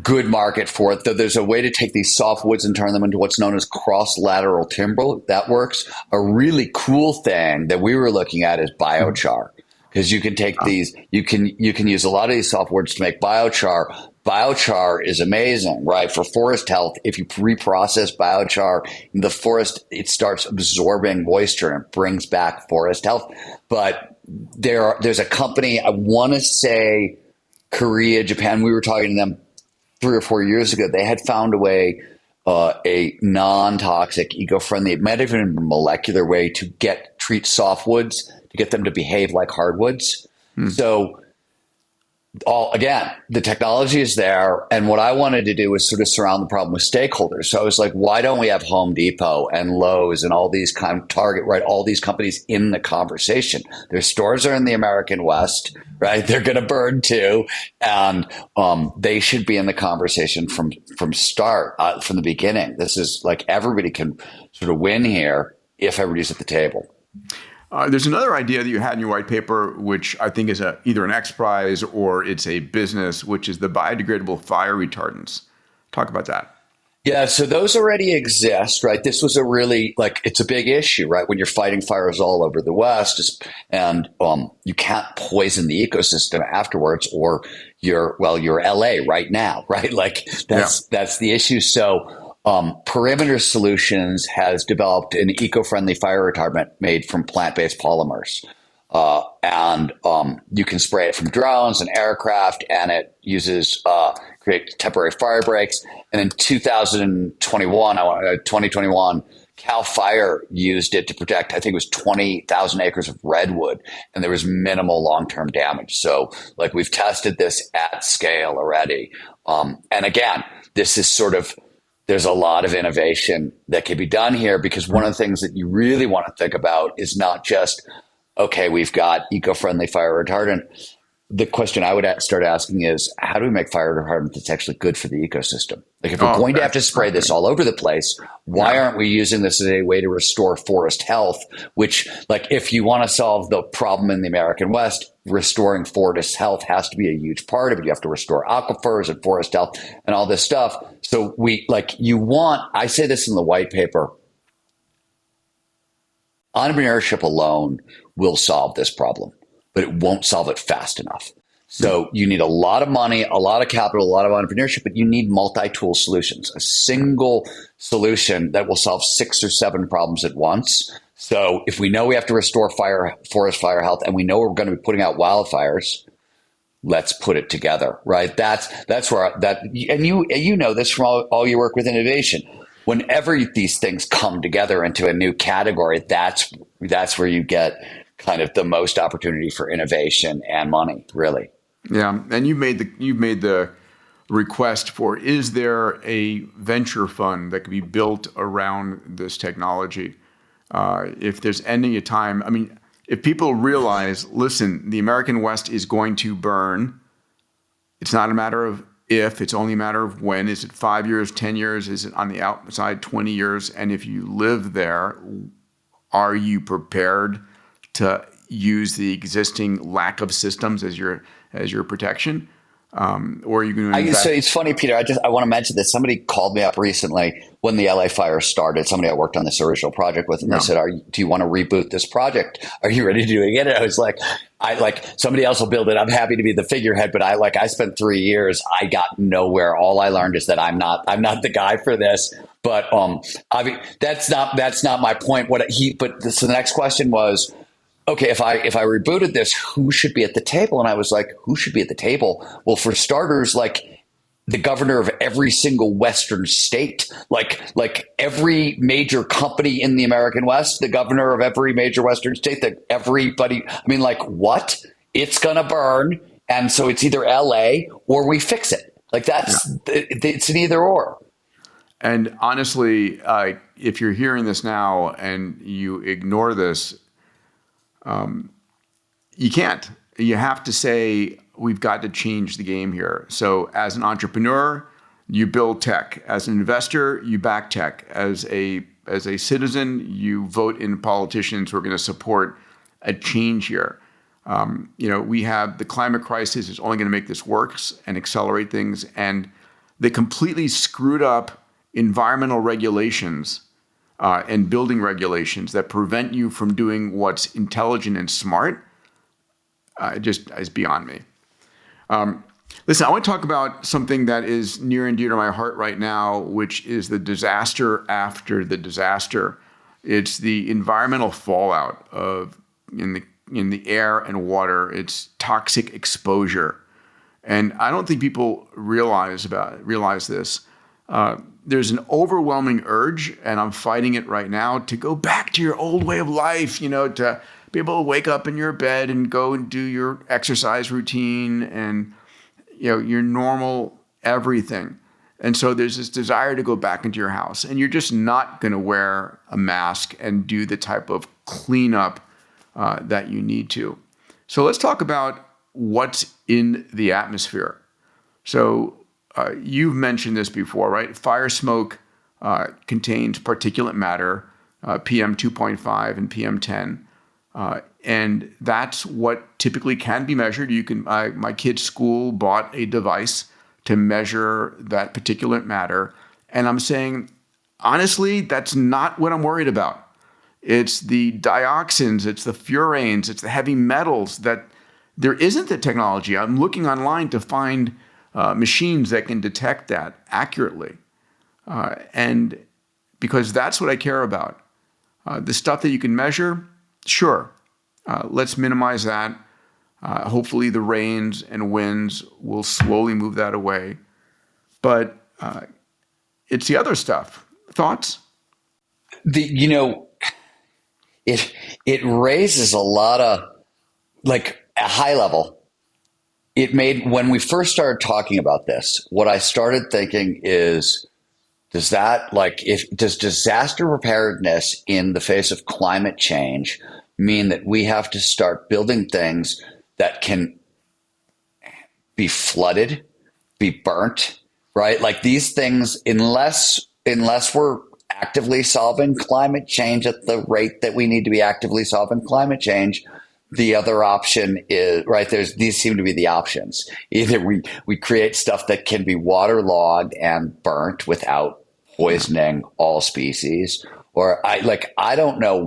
good market for it, though there's a way to take these softwoods and turn them into what's known as cross-lateral timber. That works. A really cool thing that we were looking at is biochar, because you can take these, you can use a lot of these softwoods to make biochar. Biochar is amazing, right? For forest health, if you reprocess biochar in the forest, it starts absorbing moisture and brings back forest health. But there's a company, I want to say Korea, Japan, we were talking to them 3 or 4 years ago. They had found a way, a non-toxic, eco-friendly, it might have even been a molecular way to treat softwoods, to get them to behave like hardwoods. So again, the technology is there. And what I wanted to do was sort of surround the problem with stakeholders. So I was like, why don't we have Home Depot and Lowe's and all these Target, right? All these companies in the conversation. Their stores are in the American West, right? They're going to burn too. And they should be in the conversation from the beginning. This is like everybody can sort of win here if everybody's at the table. There's another idea that you had in your white paper, which I think is either an X Prize or it's a business, which is the biodegradable fire retardants. Talk about that. Yeah, so those already exist, right? This was it's a big issue, right? When you're fighting fires all over the West, and you can't poison the ecosystem afterwards, or you're LA right now, right? Like that's the issue. So Perimeter Solutions has developed an eco-friendly fire retardant made from plant-based polymers. And you can spray it from drones and aircraft, and it create temporary fire breaks. And in 2021, Cal Fire used it to protect, I think it was 20,000 acres of redwood, and there was minimal long-term damage. So like we've tested this at scale already. And again, this is there's a lot of innovation that can be done here, because one of the things that you really want to think about is not just, okay, we've got eco-friendly fire retardant. The question I would start asking is, how do we make fire retardant that's actually good for the ecosystem? Like if we're going to have to spray this all over the place, why aren't we using this as a way to restore forest health? Which, like, if you want to solve the problem in the American West, restoring forest health has to be a huge part of it. You have to restore aquifers and forest health and all this stuff. So I say this in the white paper, entrepreneurship alone will solve this problem. but it won't solve it fast enough. So you need a lot of money, a lot of capital, a lot of entrepreneurship, but you need multi-tool solutions, a single solution that will solve 6 or 7 problems at once. So if we know we have to restore forest fire health, and we know we're going to be putting out wildfires, let's put it together, right? That's where and you know this from all your work with innovation. Whenever these things come together into a new category, that's where you get kind of the most opportunity for innovation and money, really. Yeah, and you've made the request for, is there a venture fund that could be built around this technology? If there's any time, I mean, if people realize, listen, the American West is going to burn, it's not a matter of if, it's only a matter of when. Is it 5 years, 10 years? Is it on the outside 20 years? And if you live there, are you prepared to use the existing lack of systems as your protection? Or are you going to invest? So it's funny, Peter, I want to mention this. Somebody called me up recently when the LA fire started, somebody I worked on this original project with, and they said, do you want to reboot this project? Are you ready to do it again? And I was like, somebody else will build it. I'm happy to be the figurehead, but I spent 3 years. I got nowhere. All I learned is that I'm not the guy for this. But I mean, that's not my point. So the next question was, okay, if I rebooted this, who should be at the table? And I was like, who should be at the table? Well, for starters, like the governor of every single Western state, like every major company in the American West, the governor of every major Western state, that everybody, I mean, like what? It's going to burn. And so it's either LA or we fix it. Like it's an either or. And honestly, if you're hearing this now and you ignore this, you can't. You have to say, we've got to change the game here. So as an entrepreneur, you build tech. As an investor, you back tech. As a citizen, you vote in politicians who are going to support a change here. We have the climate crisis is only going to make this worse and accelerate things. And the completely screwed up environmental regulations and building regulations that prevent you from doing what's intelligent and smart, just is beyond me. Listen, I want to talk about something that is near and dear to my heart right now, which is the disaster after the disaster. It's the environmental fallout in the air and water. It's toxic exposure, and I don't think people realize this. There's an overwhelming urge, and I'm fighting it right now, to go back to your old way of life, to be able to wake up in your bed and go and do your exercise routine and, your normal everything. And so there's this desire to go back into your house, and you're just not going to wear a mask and do the type of cleanup that you need to. So let's talk about what's in the atmosphere. So you've mentioned this before, right? Fire smoke contains particulate matter, PM 2.5 and PM 10. And that's what typically can be measured. My kid's school bought a device to measure that particulate matter. And I'm saying, honestly, that's not what I'm worried about. It's the dioxins, it's the furanes, it's the heavy metals that there isn't the technology. I'm looking online to find machines that can detect that accurately. And because that's what I care about. The stuff that you can measure, sure. Let's minimize that. Hopefully the rains and winds will slowly move that away. But it's the other stuff. Thoughts? It raises a lot of, like, a high level. When we first started talking about this, what I started thinking is, does disaster preparedness in the face of climate change mean that we have to start building things that can be flooded, be burnt, right? Like these things, unless we're actively solving climate change at the rate that we need to be actively solving climate change, the other option is, right, these seem to be the options. Either we create stuff that can be waterlogged and burnt without poisoning all species, or I don't know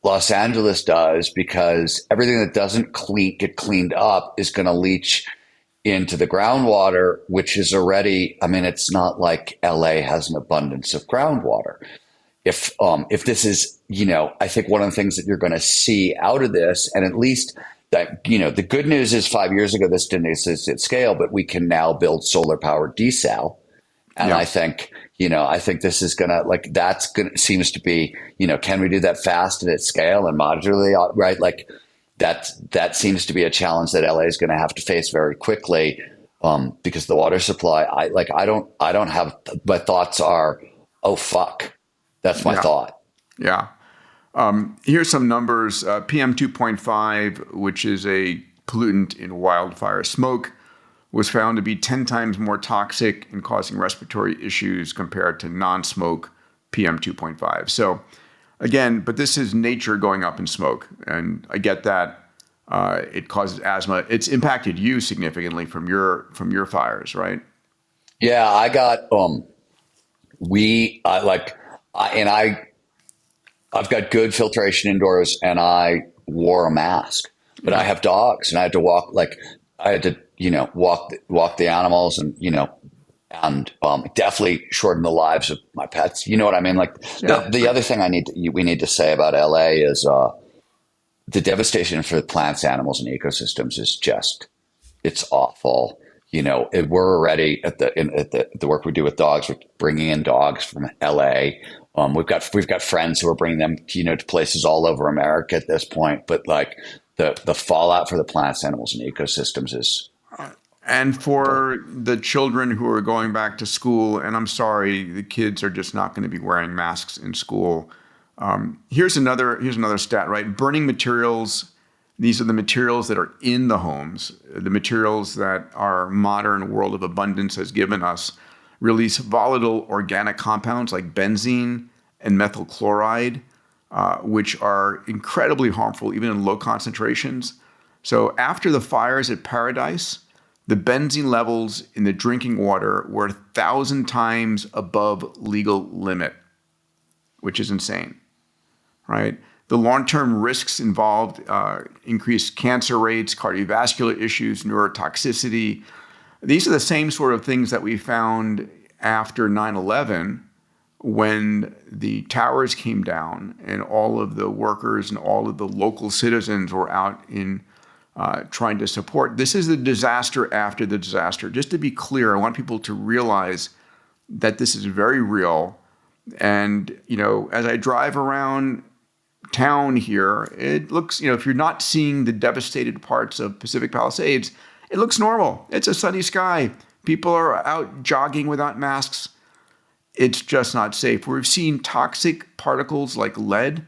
Los Angeles does, because everything that doesn't get cleaned up is going to leach into the groundwater, which is already, I mean, it's not like LA has an abundance of groundwater. If this is, I think one of the things that you're going to see out of this, and at least that, the good news is 5 years ago, this didn't exist at scale, but we can now build solar powered desal. And Yeah. I think this is going to, seems to be, can we do that fast and at scale and modularly, right? Like that seems to be a challenge that LA is going to have to face very quickly, because the water supply, I don't have, my thoughts are, oh, fuck. That's my thought. Yeah. Here's some numbers. PM 2.5, which is a pollutant in wildfire smoke, was found to be 10 times more toxic and causing respiratory issues compared to non-smoke PM 2.5. So again, but this is nature going up in smoke. And I get that. It causes asthma. It's impacted you significantly from your fires, right? Yeah, I got, I've got good filtration indoors, and I wore a mask, but I have dogs, and I had to walk, walk the animals, and, definitely shorten the lives of my pets. You know what I mean? Like the other thing we need to say about LA is, the devastation for the plants, animals, and ecosystems is just, it's awful. We're already at the work we do with dogs. We're bringing in dogs from LA. We've got friends who are bringing them, to places all over America at this point. But like the fallout for the plants, animals, and ecosystems is. And for the children who are going back to school, and I'm sorry, the kids are just not going to be wearing masks in school. Here's another stat, right? Burning materials. These are the materials that are in the homes, the materials that our modern world of abundance has given us, release volatile organic compounds like benzene and methyl chloride, which are incredibly harmful even in low concentrations. So after the fires at Paradise, the benzene levels in the drinking water were 1,000 times above legal limit, which is insane, right? The long-term risks involved increased cancer rates, cardiovascular issues, neurotoxicity. These are the same sort of things that we found after 9/11, when the towers came down and all of the workers and all of the local citizens were out in trying to support. This is the disaster after the disaster. Just to be clear, I want people to realize that this is very real. And, as I drive around town here, it looks, if you're not seeing the devastated parts of Pacific Palisades, it looks normal. It's a sunny sky. People are out jogging without masks. It's just not safe. We've seen toxic particles like lead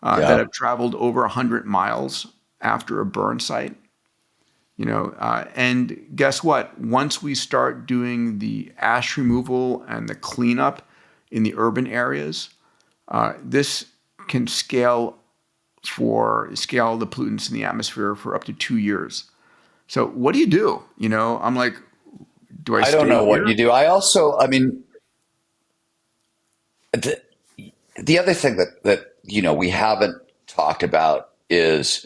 that have traveled over 100 miles after a burn site. And guess what? Once we start doing the ash removal and the cleanup in the urban areas, this can scale the pollutants in the atmosphere for up to 2 years. So what do you do? I'm like, I don't know what you do. I also, the other thing that we haven't talked about is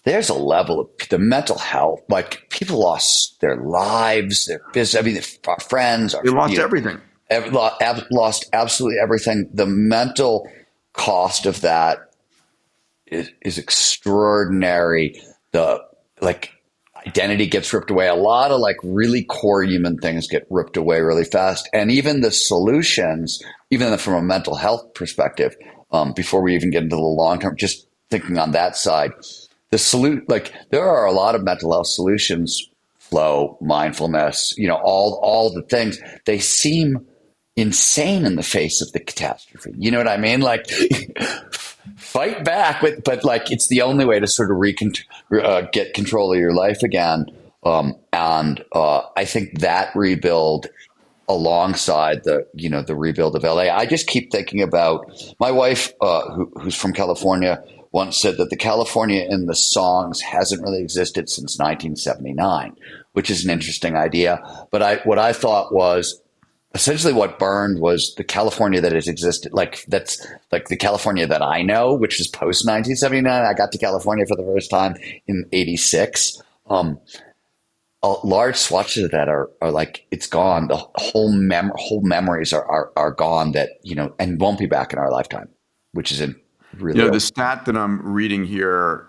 there's a level of the mental health. Like, people lost their lives, their business. Our friends, they lost everything. Lost absolutely everything. The mental cost of that is extraordinary. The identity gets ripped away. A lot of really core human things get ripped away really fast. And even the solutions, even from a mental health perspective, before we even get into the long term, just thinking on that side, there are a lot of mental health solutions, flow, mindfulness, all the things. They seem insane in the face of the catastrophe. You know what I mean? Fight back, but it's the only way to sort of get control of your life again. And I think that rebuild, alongside the rebuild of LA, I just keep thinking about my wife, who's from California, once said that the California in the songs hasn't really existed since 1979, which is an interesting idea. But what I thought was, essentially what burned was the California that has existed. Like that's like the California that I know, which is post 1979. I got to California for the first time in '86. Large swatches of that are like it's gone. The whole memories are gone that and won't be back in our lifetime, which is in really The stat that I'm reading here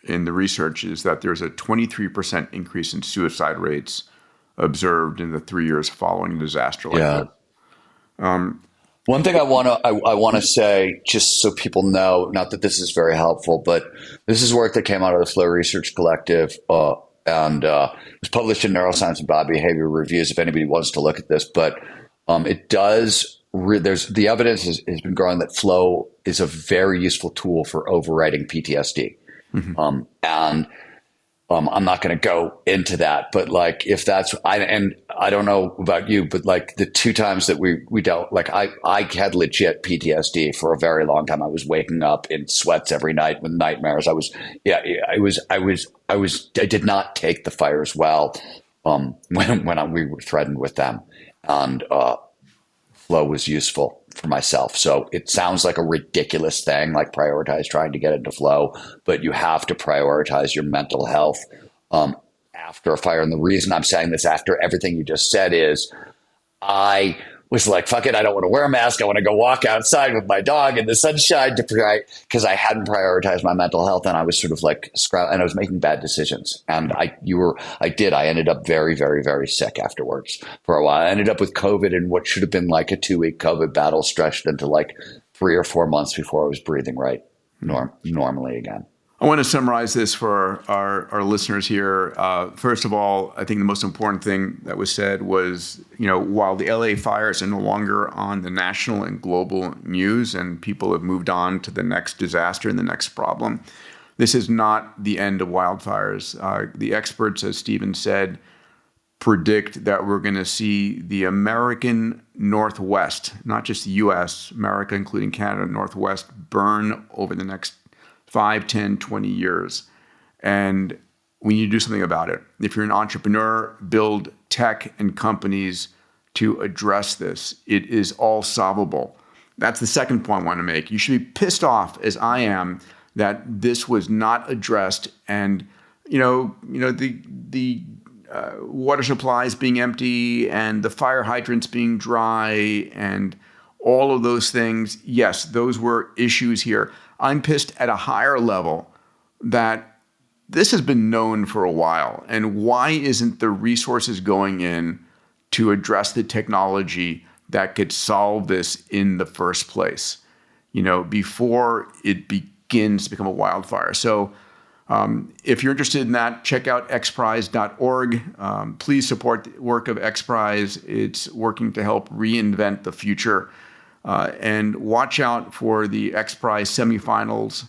in the research is that there's a 23% increase in suicide rates observed in the 3 years following a disaster like yeah. this. One thing I want to say, just so people know, not that this is very helpful, but this is work that came out of the Flow Research Collective, and it was published in Neuroscience and Biobehavior Reviews. If anybody wants to look at this, but it does. There's the evidence has been growing that flow is a very useful tool for overriding PTSD, and I'm not going to go into that, but like if that's I don't know about you, but like the two times that we dealt, like I had legit PTSD for a very long time. I was waking up in sweats every night with nightmares. I did not take the fires well when we were threatened with them, and flow was useful for myself. So it sounds like a ridiculous thing, like prioritize trying to get into flow, but you have to prioritize your mental health after a fire. And the reason I'm saying this after everything you just said is I was like, fuck it, I don't want to wear a mask. I want to go walk outside with my dog in the sunshine because I hadn't prioritized my mental health, and I was sort of like and I was making bad decisions. And I ended up very, very, very sick afterwards for a while. I ended up with COVID in what should have been like a 2-week COVID battle stretched into like 3 or 4 months before I was breathing right normally again. I want to summarize this for our listeners here. First of all, I think the most important thing that was said was, while the LA fires are no longer on the national and global news and people have moved on to the next disaster and the next problem, this is not the end of wildfires. The experts, as Stephen said, predict that we're going to see the American Northwest, not just the U.S., America, including Canada, Northwest, burn over the next 5, 10, 20 years. And we need to do something about it. If you're an entrepreneur, build tech and companies to address this. It is all solvable. That's the second point I want to make. You should be pissed off, as I am, that this was not addressed. And the water supplies being empty and the fire hydrants being dry and all of those things. Yes, those were issues here. I'm pissed at a higher level that this has been known for a while. And why isn't the resources going in to address the technology that could solve this in the first place, before it begins to become a wildfire? So if you're interested in that, check out xprize.org. Please support the work of XPRIZE. It's working to help reinvent the future. And watch out for the XPRIZE semifinals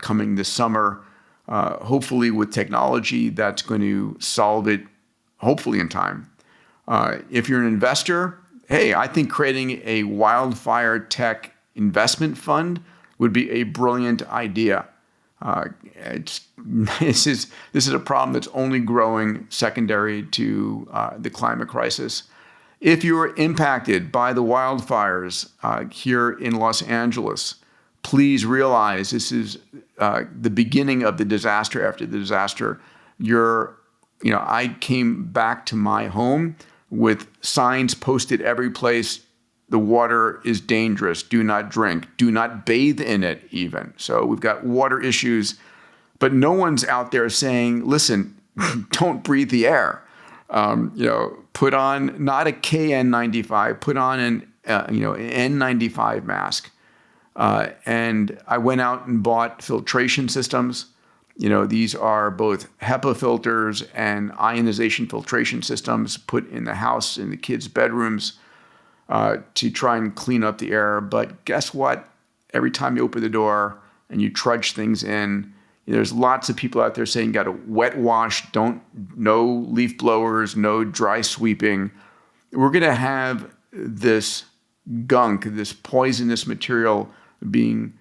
coming this summer, hopefully with technology that's going to solve it, hopefully in time. If you're an investor, hey, I think creating a wildfire tech investment fund would be a brilliant idea. This is a problem that's only growing secondary to the climate crisis. If you were impacted by the wildfires here in Los Angeles, please realize this is the beginning of the disaster after the disaster. I came back to my home with signs posted every place. The water is dangerous. Do not drink. Do not bathe in it even. So we've got water issues, but no one's out there saying, listen, don't breathe the air. Put on not a KN95, put on an N95 mask. And I went out and bought filtration systems. These are both HEPA filters and ionization filtration systems put in the house, in the kids' bedrooms, to try and clean up the air. But guess what? Every time you open the door and you trudge things in, there's lots of people out there saying you got to wet wash, no leaf blowers, no dry sweeping. We're going to have this gunk, this poisonous material being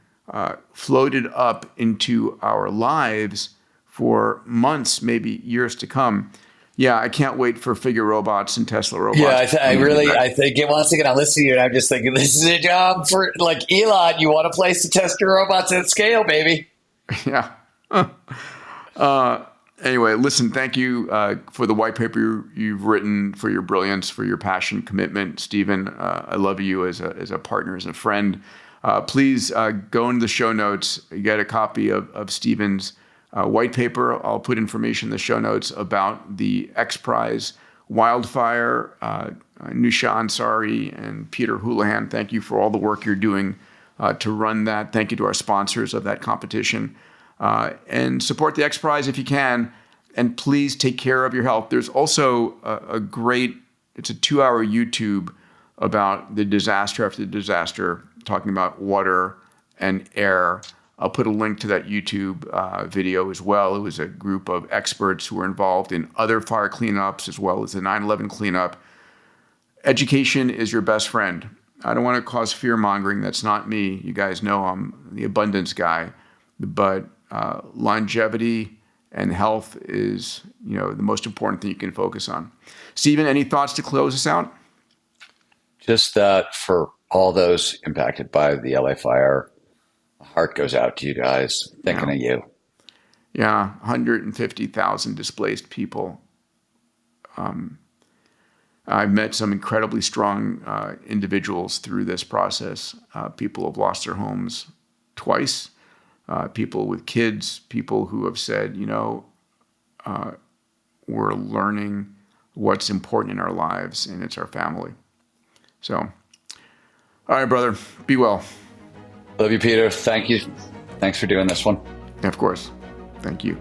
floated up into our lives for months, maybe years to come. Yeah, I can't wait for Figure robots and Tesla robots. Yeah, I think it once again, I'm listening to you and I'm just thinking, this is a job for like Elon. You want a place to test your robots at scale, baby. Yeah. Anyway, listen, thank you for the white paper you've written, for your brilliance, for your passion, commitment. Stephen, I love you as a partner, as a friend. Please go into the show notes, get a copy of Stephen's white paper. I'll put information in the show notes about the X Prize Wildfire. Nusha Ansari and Peter Houlihan, thank you for all the work you're doing to run that. Thank you to our sponsors of that competition. And support the X Prize if you can. And please take care of your health. There's also it's a 2-hour YouTube about the disaster after the disaster, talking about water and air. I'll put a link to that YouTube video as well. It was a group of experts who were involved in other fire cleanups as well as the 9/11 cleanup. Education is your best friend. I don't want to cause fear-mongering. That's not me. You guys know I'm the abundance guy. But longevity and health is, the most important thing you can focus on. Stephen, any thoughts to close us out? Just that for all those impacted by the LA fire, heart goes out to you guys, thinking of you. Yeah, 150,000 displaced people. I've met some incredibly strong individuals through this process. People have lost their homes twice. People with kids, people who have said, we're learning what's important in our lives, and it's our family. So, all right, brother, be well. Love you, Peter. Thank you. Thanks for doing this one. Of course. Thank you.